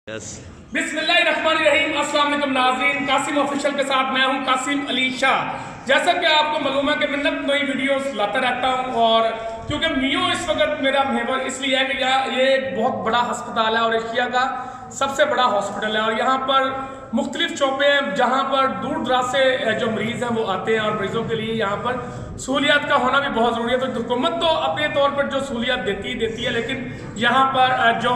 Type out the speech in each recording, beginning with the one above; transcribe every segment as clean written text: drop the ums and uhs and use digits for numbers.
Yes. बिस्मिल्लाहिर्रहमानिर्रहीम। अस्सलाम वालेकुम नाज़रीन, कासिम ऑफिशियल के साथ मैं हूं कासिम अली शाह। जैसा कि आपको मालूम है कि मैं नई वीडियोस लाता रहता हूं, और क्योंकि मियो इस वक्त मेरा महवर इसलिए है कि ये एक बहुत बड़ा अस्पताल है और एशिया का सबसे बड़ा हॉस्पिटल है, और यहाँ पर मुख्तलिफ शोबे हैं जहाँ पर दूर दराज से जो मरीज़ हैं वो आते हैं, और मरीज़ों के लिए यहाँ पर सहूलियात का होना भी बहुत ज़रूरी है। तो हुकूमत तो अपने तौर पर जो सहूलियात देती है, लेकिन यहाँ पर जो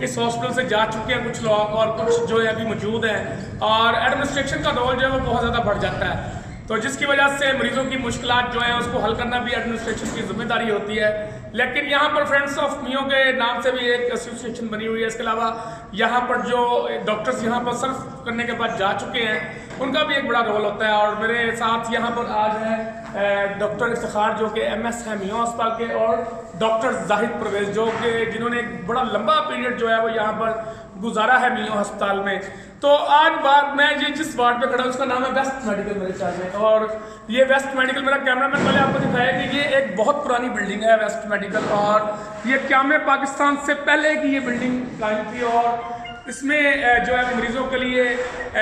इस हॉस्पिटल से जा चुके हैं कुछ लोग और कुछ जो है अभी मौजूद हैं, और एडमिनिस्ट्रेशन का रोल जो है वो बहुत ज़्यादा बढ़ जाता है। तो जिसकी वजह से मरीजों की मुश्किलात जो है उसको हल करना भी एडमिनिस्ट्रेशन की जिम्मेदारी होती है। लेकिन यहाँ पर फ्रेंड्स ऑफ मियो के नाम से भी एक एसोसिएशन बनी हुई है। इसके अलावा यहाँ पर जो डॉक्टर्स यहाँ पर सर्व करने के बाद जा चुके हैं उनका भी एक बड़ा रोल होता है। और मेरे साथ यहाँ पर आज है डॉक्टर इफ्तिखार जो कि MS हैं मियो अस्पताल के, और डॉक्टर जाहिद परवेज जो कि जिन्होंने एक बड़ा लंबा पीरियड जो है वो यहाँ पर गुजारा है मियो अस्पताल में। तो आज बात मैं ये जिस वार्ड पे खड़ा हूँ उसका नाम है वेस्ट मेडिकल मेरे ख्याल में, और ये वेस्ट मेडिकल मेरा कैमरामैन पहले आपको दिखाया कि ये एक बहुत पुरानी बिल्डिंग है वेस्ट मेडिकल, और ये क़याम पाकिस्तान से पहले की ये बिल्डिंग कायम थी, और इसमें जो है मरीज़ों के लिए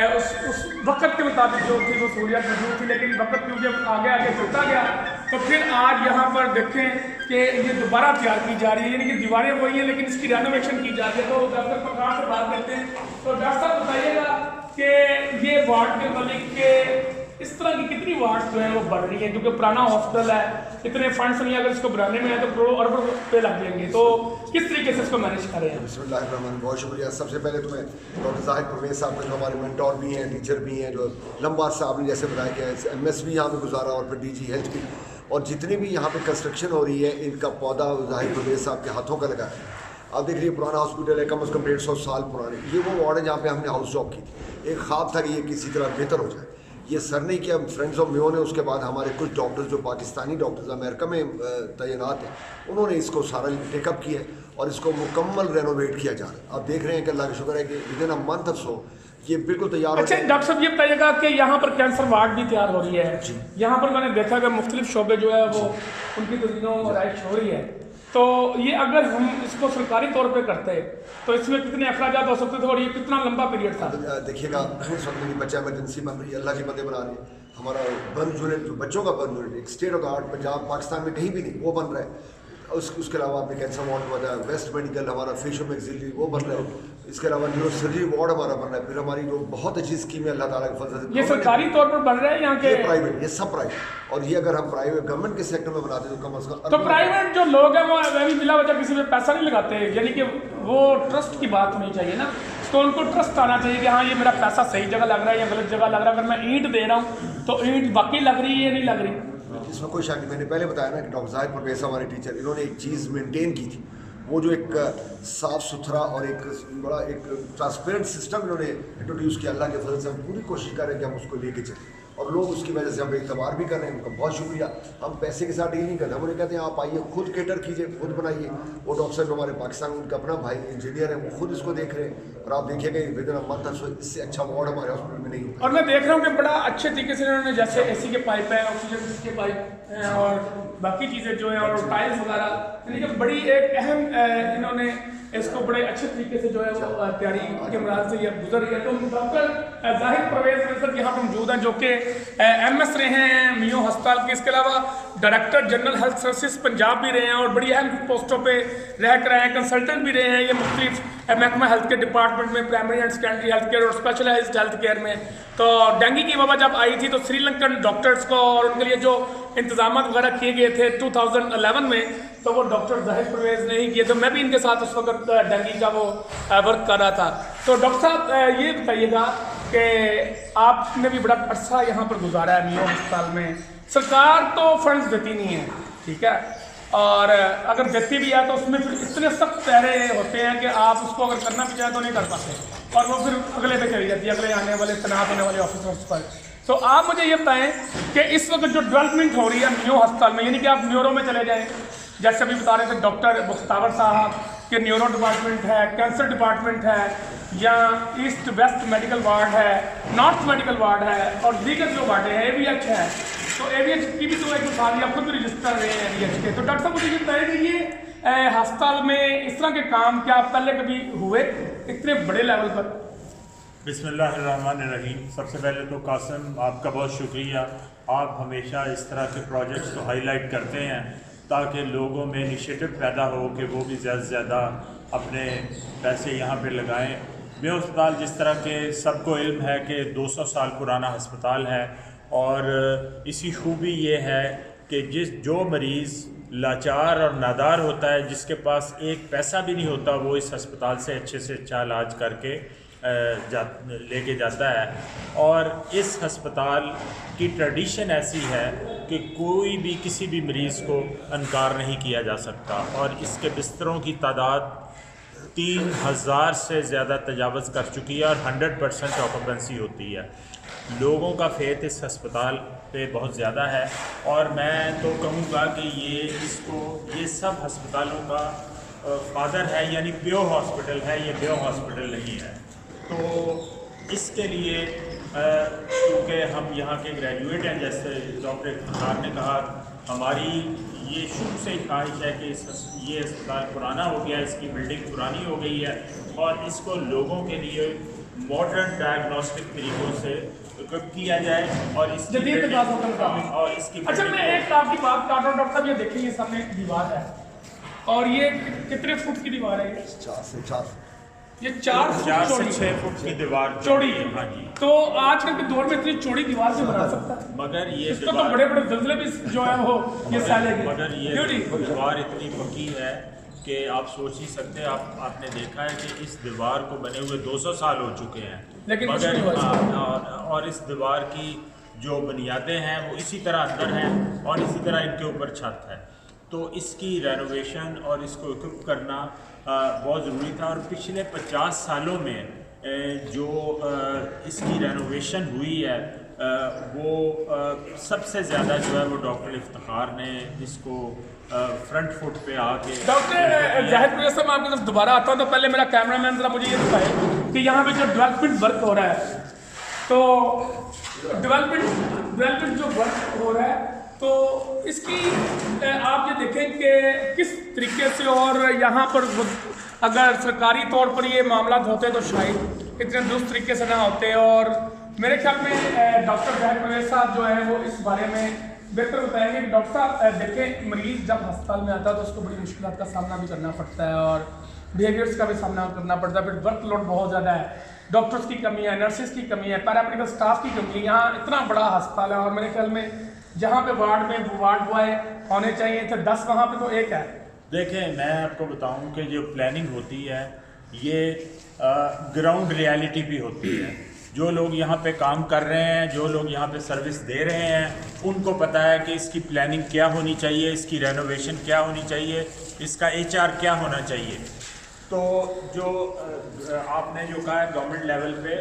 उस वक्त के मुताबिक जो थी वो सहूलियत मौजूद थी। लेकिन वक्त क्योंकि आगे आगे चलता गया तो फिर आज यहाँ पर देखें कि ये दोबारा तैयार की जा रही है, यानी कि दीवारें वही हैं लेकिन इसकी रेनोवेशन की जा रही है। तो डॉक्टर प्रकाश से बात करते हैं। तो डॉक्टर साहब बताइएगा कि ये वार्ड के मालिक के इस तरह की कितनी वार्ड जो है वो बढ़ रही है, क्योंकि पुराना हॉस्पिटल है, इतने फंड्स नहीं, अगर इसको बनाने में है तो करोड़ों अरबों रुपये लग जाएंगे, तो किस तरीके से इसको मैनेज कर रहे हैं? बिस्मिल्लाहिर्रहमानिर्रहीम, बहुत शुक्रिया। सबसे पहले तो मैं डॉक्टर जाहिद परवेज साहब जो हमारे मेंटोर भी हैं, टीचर भी हैं, जो लंबा साहब ने जैसे बताया कि MS भी यहाँ पे गुजारा और फिर DG हेल्थ भी, और जितनी भी यहाँ पे कंस्ट्रक्शन हो रही है इनका पौधा जाहिद परवेज साहब के हाथों का लगा है। आप देख लीजिए पुराना हॉस्पिटल है, कम से कम 150 साल पुराने। ये वो वार्ड है जहाँ पे हमने हाउस जॉब की थी। एक ख्वाब था कि ये किसी तरह बेहतर हो जाए, ये सर नहीं किया फ्रेंड्स ऑफ मियो ने। उसके बाद हमारे कुछ डॉक्टर्स जो पाकिस्तानी डॉक्टर्स अमेरिका में तैनात हैं उन्होंने इसको सारा टेकअप किया और इसको मुकम्मल रेनोवेट किया जा रहा है। आप देख रहे हैं कि अल्लाह का शुक्र है कि विदिन अ मंथ और सो ये बिल्कुल तैयार। अच्छा डॉक्टर साहब ये बताइएगा कि यहाँ पर कैंसर वार्ड भी तैयार हो रही है। यहाँ पर मैंने देखा कि मुख्तलिफ शोबे जो है वो उनकी तस्वीरों राइश हो रही है, तो ये अगर हम इसको सरकारी तौर पे करते तो इसमें कितने अखराजात हो सकते थे और ये कितना लंबा पीरियड था? देखिएगा इस वक्त मेरी बच्चा इमरजेंसी बन रही है, अल्लाह के बंदे बना रहे हैं। हमारा बर्न यूनिट जो बच्चों का बर्न यूनिट एक state of the art Punjab Pakistan में कहीं भी नहीं वो बन रहा है। उसके अलावा आपने कैंसर वार्ड बना है, वेस्ट मेडिकल हमारा फेशियो मैक्सिलरी वो बन रहा है, इसके अलावा न्यूरो सर्जरी वार्ड हमारा बन रहा है। फिर हमारी जो बहुत अच्छी स्कीम है अल्लाह ताला के फजल से, ये सरकारी तौर पर बन रहा है यहाँ के? ये प्राइवेट, ये सब प्राइवेट। और ये अगर हम प्राइवेट गवर्नमेंट के सेक्टर में बनाते तो कम अज कम। तो प्राइवेट जो लोग हैं वो भी बिला वजह किसी पे पैसा नहीं लगाते, यानी कि वो ट्रस्ट की बात होनी चाहिए ना, तो उनको ट्रस्ट आना चाहिए कि हाँ ये मेरा पैसा सही जगह लग रहा है या गलत जगह लग रहा है। अगर मैं ईंट दे रहा हूँ तो ईंट वाकई लग रही है या नहीं लग रही, इसमें कोई शक नहीं। मैंने पहले बताया ना कि डॉक्टर जाहिद परवेज हमारे टीचर, इन्होंने एक चीज़ मेंटेन की थी, वो जो एक साफ़ सुथरा और एक बड़ा एक ट्रांसपेरेंट सिस्टम इन्होंने इंट्रोड्यूस किया। अल्लाह के फजल से हम पूरी कोशिश कर रहे हैं कि हम उसको लेके चलें, और लोग उसकी वजह से हम इतबार भी कर रहे हैं। उनका बहुत शुक्रिया। हम पैसे के साथ डील नहीं करते, हम उन्हें कहते हैं आप आइए खुद केटर कीजिए, खुद बनाइए। वो डॉक्टर साहब हमारे पाकिस्तान उनका अपना भाई इंजीनियर है, वो खुद इसको देख रहे हैं, और आप देखिएगा विदिन अ मंथ इससे अच्छा वार्ड हमारे हॉस्पिटल में नहीं होगा। और मैं देख रहा हूँ कि बड़ा अच्छे तरीके से इन्होंने जैसे AC के पाइप है, ऑक्सीजन के पाइप हैं और बाकी चीज़ें जो हैं और टाइल्स वगैरह, यानी कि बड़ी एक अहम इन्होंने इसको बड़े अच्छे तरीके से जो है वो तैयारी के मराज से ये गुजर रही है। तो डॉक्टर जाहिद परवेज यहाँ पर मौजूद हैं जो कि MS रहे हैं मियो अस्पताल के, इसके अलावा director general health services Punjab भी रहे हैं और बड़ी अहम पोस्टों पे रह कर रहे हैं, कंसल्टेंट भी रहे हैं ये मुख्तलिफ महकमा हेल्थ के डिपार्टमेंट में, primary and secondary health care और स्पेशलाइज्ड हेल्थ केयर में। तो डेंगू की वबा जब आई थी तो श्रीलंकन डॉक्टर्स को और उनके लिए जो इंतजाम वगैरह किए गए थे 2011 में, तो वो डॉक्टर जाहिद परवेज ने ही किए। तो मैं भी इनके साथ उस वक्त डेंगू का वो वर्क कर रहा था। तो डॉक्टर साहब ये बताइएगा कि आपने भी बड़ा अरसा यहाँ पर गुजारा है मियो अस्पताल में, सरकार तो फंड्स देती नहीं है, ठीक है, और अगर देती भी है तो उसमें फिर इतने सख्त पैरे होते हैं कि आप उसको अगर करना भी चाहें तो नहीं कर पाते, और वो फिर अगले पे चली जाती है, अगले आने वाले तैनात होने वाले ऑफिसर्स पर। तो आप मुझे ये बताएं कि इस वक्त जो डेवलपमेंट हो रही है मियो अस्पताल में, यानी कि आप न्यूरो में चले जाएँ, जैसे अभी बता रहे थे डॉक्टर मुख्तार साहब के न्यूरो डिपार्टमेंट है, कैंसर डिपार्टमेंट है, या ईस्ट वेस्ट मेडिकल वार्ड है, नॉर्थ मेडिकल वार्ड है, और दीगर जो वार्ड है AVH है, तो AVH की भी तो एक मिसाल आप खुद भी रजिस्टर रहे हैं AVH के। तो डॉक्टर साहब मुझे ये बताएं कि ये अस्पताल में इस तरह के काम क्या पहले कभी हुए इतने बड़े लेवल पर? बिस्मिल्लाहिर्रहमानिर्रहीम। सबसे पहले तो कासिम आपका बहुत शुक्रिया, आप हमेशा इस तरह के प्रोजेक्ट्स को हाईलाइट करते हैं ताकि लोगों में इनिशिएटिव पैदा हो कि वो भी ज़्यादा से ज़्यादा अपने पैसे यहाँ पे लगाएं। मेयो अस्पताल जिस तरह के सबको इल्म है कि 200 साल पुराना हस्पताल है, और इसी खूबी ये है कि जो मरीज़ लाचार और नादार होता है, जिसके पास एक पैसा भी नहीं होता, वो इस हस्पताल से अच्छा इलाज करके लेके जाता है। और इस हस्पताल की ट्रेडिशन ऐसी है कि कोई भी किसी भी मरीज़ को इनकार नहीं किया जा सकता, और इसके बिस्तरों की तादाद 3000 से ज़्यादा तजावज़ कर चुकी है और 100% ऑक्यूपेंसी होती है। लोगों का फेथ इस हस्पताल पे बहुत ज़्यादा है, और मैं तो कहूँगा कि ये सब हस्पतालों का फादर है, यानी प्योर हॉस्पिटल है, ये प्योर हॉस्पिटल नहीं है। तो इसके लिए क्योंकि हम यहाँ के ग्रेजुएट हैं, जैसे डॉक्टर इफ्तिखार ने कहा, हमारी ये शुरू से ही ख्वाहिश है कि ये अस्पताल पुराना हो गया, इसकी बिल्डिंग पुरानी हो गई है, और इसको लोगों के लिए मॉडर्न डायग्नोस्टिक तरीक़ों से इक्विप किया जाए और इसकी अच्छा, मैं एक आपकी बात काट रहा हूँ डॉक्टर साहब, ये देखिए ये सामने दीवार है, और ये कितने फुट की दीवार है? 4 से 4 ये 4 से 6 फुट की दीवार चौड़ी। हाँ जी। तो आजकल के दौर में इतनी चौड़ी दीवार से बना सकता है? मगर ये इसको तो बड़े बड़े ज़लज़ले भी जो है वो ये सहलेंगे। मगर ये दीवार इतनी पक्की है कि आप सोच ही सकते हैं, आपने देखा है कि इस दीवार को बने हुए 200 साल हो चुके हैं, लेकिन मगर और इस दीवार की जो बुनियादें हैं वो इसी तरह अंदर हैं, और इसी तरह इनके ऊपर छत है। तो इसकी रेनोवेशन और इसको इक्विप करना बहुत ज़रूरी था, और पिछले 50 सालों में जो इसकी रेनोवेशन हुई है वो सबसे ज़्यादा जो है वो डॉक्टर इफ्तिखार ने इसको फ्रंट फुट पे आके। डॉक्टर जाहिद कुरैशी, मैं आपकी तरफ दोबारा आता हूँ, तो पहले मेरा कैमरामैन ज़रा मुझे ये बताए कि यहाँ पे जो डेवलपमेंट वर्क हो रहा है, तो डेवलपमेंट जो वर्क हो रहा है, तो इसकी आप ये देखें कि किस तरीके से, और यहाँ पर अगर सरकारी तौर पर ये मामला होते तो शायद इतने दुरुस्त तरीके से ना होते, और मेरे ख्याल में डॉक्टर जाहिद कुरैशी साहब जो है वो इस बारे में बेहतर बताएंगे। डॉक्टर साहब देखें, मरीज़ जब अस्पताल में आता है तो उसको बड़ी मुश्किल का सामना भी करना पड़ता है, और बिहेवियर्स का भी सामना करना पड़ता है, फिर वर्कलोड बहुत ज़्यादा है, डॉक्टर्स की कमी है, नर्सेज की कमी है, पैरामेडिकल स्टाफ की कमी है। यहाँ इतना बड़ा अस्पताल है, और मेरे ख्याल में जहाँ पे वार्ड बॉय होने चाहिए थे 10, वहाँ पे तो 1 है। देखें, मैं आपको बताऊं कि जो प्लानिंग होती है ये ग्राउंड रियलिटी भी होती है। जो लोग यहाँ पे काम कर रहे हैं, जो लोग यहाँ पे सर्विस दे रहे हैं, उनको पता है कि इसकी प्लानिंग क्या होनी चाहिए, इसकी रेनोवेशन क्या होनी चाहिए, इसका HR क्या होना चाहिए। तो जो आपने जो कहा है गवर्नमेंट लेवल पे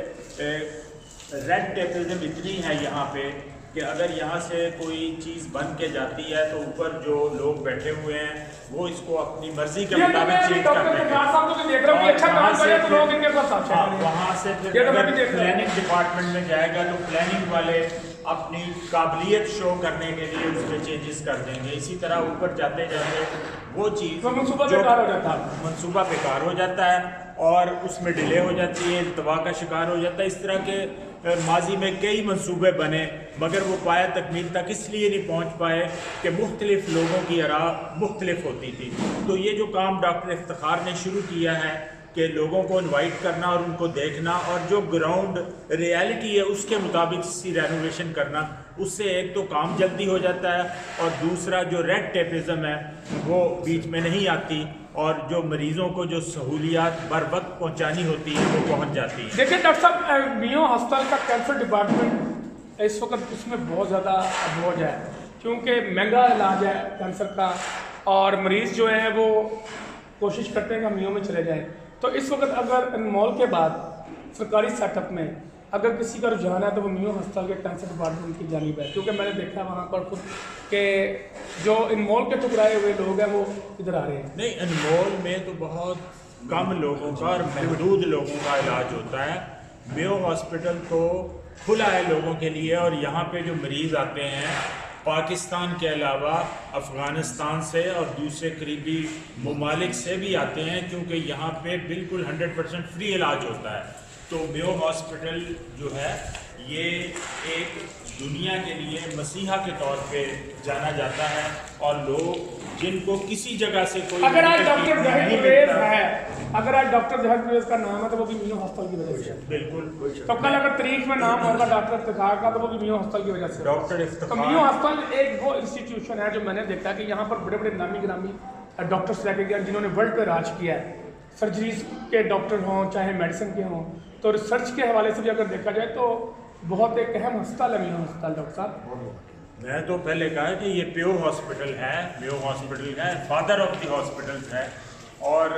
रेड टेपिज्म इतनी है यहाँ पे कि अगर यहाँ से कोई चीज़ बन के जाती है तो ऊपर जो लोग बैठे हुए हैं वो इसको अपनी मर्जी के मुताबिक चेंज करते हैं। वहाँ से फिर अगर प्लानिंग डिपार्टमेंट में जाएगा तो प्लानिंग वाले अपनी काबिलियत शो करने के लिए उसमें चेंजेस कर देंगे। इसी तरह ऊपर जाते जाते वो चीज़ मनसूबा बेकार हो जाता है और उसमें डिले हो जाती है, इल्तवा का शिकार हो जाता है। इस तरह के माजी में कई मंसूबे बने मगर वो पाया तकमील तक इसलिए नहीं पहुंच पाए कि मुख्तलिफ लोगों की आराह मुख्तलिफ होती थी। तो ये जो काम डॉक्टर इफ्तिखार ने शुरू किया है कि लोगों को इनवाइट करना और उनको देखना और जो ग्राउंड रियलिटी है उसके मुताबिक इसकी रेनोवेशन करना, उससे एक तो काम जल्दी हो जाता है और दूसरा जो रेड टेपिज्म है वो बीच में नहीं आती और जो मरीज़ों को जो सहूलियात बर वक्त पहुँचानी होती है वो पहुँच जाती है। देखिए डॉक्टर साहब, मियो हस्पताल का कैंसर डिपार्टमेंट इस वक्त उसमें बहुत ज़्यादा बोझ है क्योंकि महंगा इलाज है कैंसर का और मरीज़ जो है वो कोशिश करते हैं कि मियो में चले जाएँ। तो इस वक्त अगर इनमॉल के बाद सरकारी सेटअप में अगर किसी का रुझान है तो वो मियो हस्पताल के कैंसर डिपार्टमेंट की जानिब है, क्योंकि मैंने देखा वहाँ पर खुद के जो इनमॉल के टुकराए हुए लोग हैं वो इधर आ रहे हैं। नहीं, इनमॉल में तो बहुत कम लोगों का और महदूद लोगों का इलाज होता है। मियो हॉस्पिटल तो खुला है लोगों के लिए और यहाँ पे जो मरीज़ आते हैं پاکستان کے علاوہ افغانستان سے اور دوسرے قریبی ممالک سے بھی آتے ہیں، کیونکہ یہاں پہ بالکل 100% فری علاج ہوتا ہے۔ تو میو ہاسپٹل جو ہے یہ ایک دنیا کے لیے مسیحا کے طور پہ جانا جاتا ہے، اور لوگ جن کو کسی جگہ سے کوئی اگر آج ڈاکٹر ظاہر پرویز ہے، اگر آج ڈاکٹر ظاہر پرویز کا نام ہے تو وہ بھی میو ہاسپٹل کی وجہ سے ہے۔ بالکل، تو کل اگر تاریخ میں نام ہوگا ڈاکٹر افتخار کا تو وہ بھی میو ہاسپٹل کی وجہ سے۔ ڈاکٹر تو میو افتخار ہاسپٹل ایک وہ انسٹیٹیوشن ہے جو میں نے دیکھا کہ یہاں پر بڑے بڑے نامی گرامی ڈاکٹرس لے کے گئے جنہوں نے ورلڈ پہ راج کیا ہے، سرجریز کے ڈاکٹر ہوں چاہے میڈیسن کے ہوں۔ تو ریسرچ کے حوالے سے بھی اگر دیکھا جائے تو بہت ایک اہم ہسپتال ہے میو ہسپتال ڈاکٹر صاحب۔ میں تو پہلے کہا کہ یہ پیور ہاسپٹل ہے، میو ہاسپٹل ہے، فادر آف دی ہاسپٹلز ہے، اور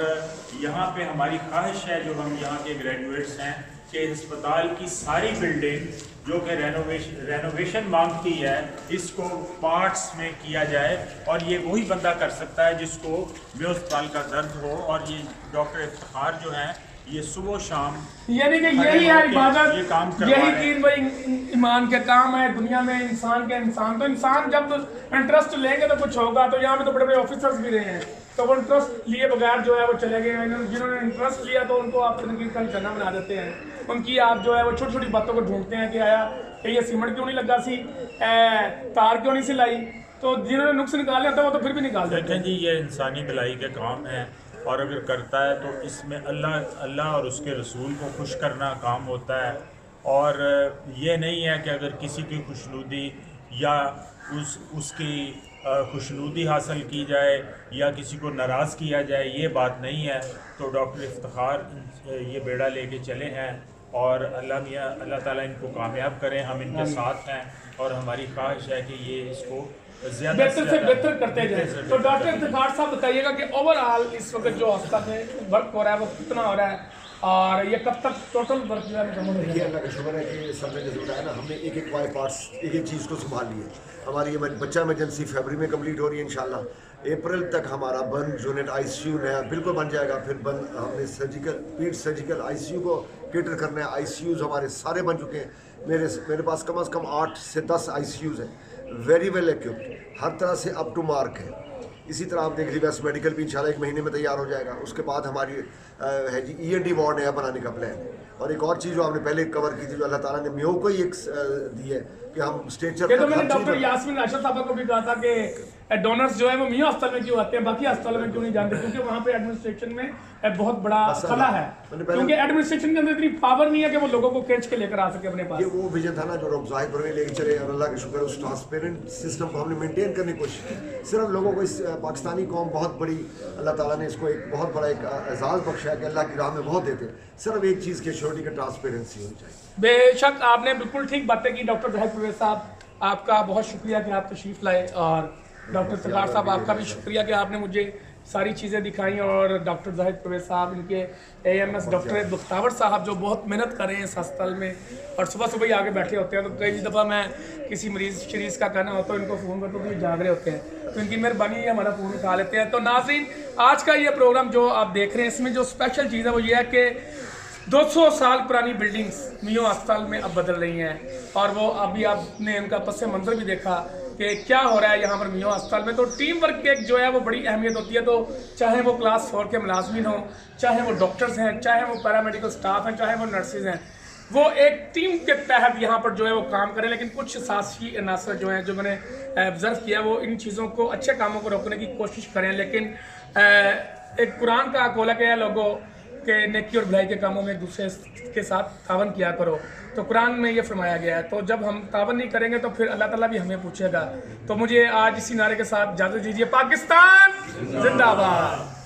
یہاں پہ ہماری خواہش ہے جو ہم یہاں کے گریجویٹس ہیں کہ ہسپتال کی ساری بلڈنگ جو کہ رینوویشن مانگتی ہے اس کو پارٹس میں کیا جائے، اور یہ وہی بندہ کر سکتا ہے جس کو میو ہسپتال کا درد ہو، اور یہ ڈاکٹر افتخار جو ہیں یہ صبح و شام یعنی کہ یہی ہے یہ کام عبادت، کروا یہی رہے ہیں۔ تین بھائی ایمان کے کام ہے دنیا میں، انسان کے انسان تو انسان جب انٹرسٹ لیں گے تو کچھ ہوگا۔ تو یہاں پہ تو بڑے بڑے آفیسرز بھی رہے ہیں، تو وہ انٹرسٹ لیے بغیر جو ہے وہ چلے گئے ہیں۔ جنہوں نے انٹرسٹ لیا تو ان کو آپ تنقید کا نشانہ بنا دیتے ہیں، ان کی آپ جو ہے وہ چھوٹی چھوٹی باتوں کو ڈھونڈتے ہیں کہ آیا کہ یہ سیمنٹ کیوں نہیں لگا سی، تار کیوں نہیں سلائی۔ تو جنہوں نے نقص نکالے ہوتا ہے وہ تو پھر بھی نکال دیتے ہیں۔ دیکھیں جی، یہ انسانی بھلائی کے کام ہے، اور اگر کرتا ہے تو اس میں اللہ اور اس کے رسول کو خوش کرنا کام ہوتا ہے، اور یہ نہیں ہے کہ اگر کسی کی خوشنودی یا اس کی خوشنودی حاصل کی جائے یا کسی کو ناراض کیا جائے، یہ بات نہیں ہے۔ تو ڈاکٹر افتخار یہ بیڑا لے کے چلے ہیں، اور اللہ تعالیٰ ان کو کامیاب کریں، ہم ان کے ساتھ ہیں، اور ہماری خواہش ہے کہ یہ اس کو بہتر سے بہتر کرتے جائیں۔ تو ڈاکٹر افتخار صاحب بتائیے گا کہ اوور آل اس وقت جو ہسپتال میں ورک ہو رہا ہے وہ کتنا ہو رہا ہے، اور یہ کب تک ٹوٹل ورک جو ہے مکمل ہو یہ جائے گا؟ اللہ کا شکر ہے کہ سب نے جیسے بتایا نا، ہم نے ایک ایک وائی پارٹس ایک ایک چیز کو سنبھال لی ہے۔ ہماری یہ بچہ ایمرجنسی فیبری میں کمپلیٹ ہو رہی ہے انشاءاللہ۔ اپریل تک ہمارا بن یونٹ آئی سی یو نیا بالکل بن جائے گا۔ پھر بن ہم نے سرجیکل آئی سی یو کو کیٹر کرنا ہے۔ آئی سی یوز ہمارے سارے بن چکے ہیں۔ میرے پاس کم از کم 8 سے 10 آئی سی یوز ہیں، ویری ویل ایکوپڈ، ہر طرح سے اپ ٹو مارک ہے۔ اسی طرح آپ دیکھ لیجیے ویسٹ میڈیکل بھی انشاءاللہ 1 مہینے میں تیار ہو جائے گا۔ اس کے بعد ہماری ہے جی ENT وارڈ نیا بنانے کا پلان ہے۔ اور ایک اور چیز جو آپ نے پہلے کور کی تھی، جو اللہ تعالیٰ نے میو کو ہی ایک دی ہے کہ ہم اسٹیچر یہ تو میں نے ڈاکٹر یاسمین راشد صاحبہ کو بھی کہا تھا کہ ڈونرز جو ہے وہ میو ہسپتال میں کیوں آتے ہیں، باقی ہسپتالوں میں کیوں نہیں جانتے، کیونکہ وہاں پہ ایڈمنسٹریشن میں بہت بڑا خلا ہے، کیونکہ ایڈمنسٹریشن کے اندر اتنی پاور نہیں ہے کہ وہ لوگوں کو کھینچ کے لے کر آ سکے اپنے پاس۔ یہ وہ ویژن تھا نا جو ڈاکٹر ظاہر پرویز لے کے چلے، اور اللہ کا شکر اس ٹرانسپیرنٹ سسٹم کو ہم نے مینٹین کرنے کی کوشش کی۔ صرف لوگوں کو اس پاکستانی قوم بہت بڑی، اللہ تعالیٰ نے اس کو ایک بہت بڑا ایک اعزاز بخشا ہے کہ اللہ کی راہ میں بہت دیتے ہیں۔ صرف ایک چیز کی ایشورٹی کا ٹرانسپیرنسی ہونی چاہیے۔ بے شک آپ نے بالکل ٹھیک باتیں کی ڈاکٹر ظاہر پرویز صاحب، آپ کا بہت شکریہ کہ آپ تشریف لائے، اور ڈاکٹر افتخار صاحب آپ کا بھی شکریہ کہ آپ نے مجھے ساری چیزیں دکھائیں، اور ڈاکٹر ظاہر پرویز صاحب، ان کے AMS ڈاکٹر بختاور صاحب جو بہت محنت کر رہے ہیں اس ہسپتال میں، اور صبح صبح ہی آگے بیٹھے ہوتے ہیں۔ تو کئی دفعہ میں کسی مریض شریز کا کہنا ہوتا ہے ان کو فون کرتا ہوں تو یہ جاگ رہے ہوتے ہیں، تو ان کی مہربانی ہے ہمارا فون اٹھا لیتے ہیں۔ تو ناظرین، آج کا یہ پروگرام جو آپ دیکھ رہے ہیں اس میں جو اسپیشل چیز ہے وہ یہ ہے کہ 200 سال پرانی بلڈنگز میو ہسپتال میں اب بدل رہی ہیں، اور وہ ابھی آپ نے ان کا پس منظر بھی دیکھا کہ کیا ہو رہا ہے یہاں پر میو ہسپتال میں۔ تو ٹیم ورک ایک جو ہے وہ بڑی اہمیت ہوتی ہے، تو چاہے وہ کلاس 4 کے ملازمین ہوں، چاہے وہ ڈاکٹرز ہیں، چاہے وہ پیرامیڈیکل سٹاف ہیں، چاہے وہ نرسز ہیں، وہ ایک ٹیم کے تحت یہاں پر جو ہے وہ کام کریں۔ لیکن کچھ اساسی عناصر جو ہیں جو میں نے آبزرو کیا وہ ان چیزوں کو، اچھے کاموں کو روکنے کی کوشش کریں، لیکن ایک قرآن کا قول ہے کہ لوگوں کہ نیکی اور بھلائی کے کاموں میں ایک دوسرے کے ساتھ تعاون کیا کرو، تو قرآن میں یہ فرمایا گیا ہے۔ تو جب ہم تعاون نہیں کریں گے تو پھر اللہ تعالیٰ بھی ہمیں پوچھے گا۔ تو مجھے آج اسی نعرے کے ساتھ اجازت دیجیے، پاکستان زندہ باد۔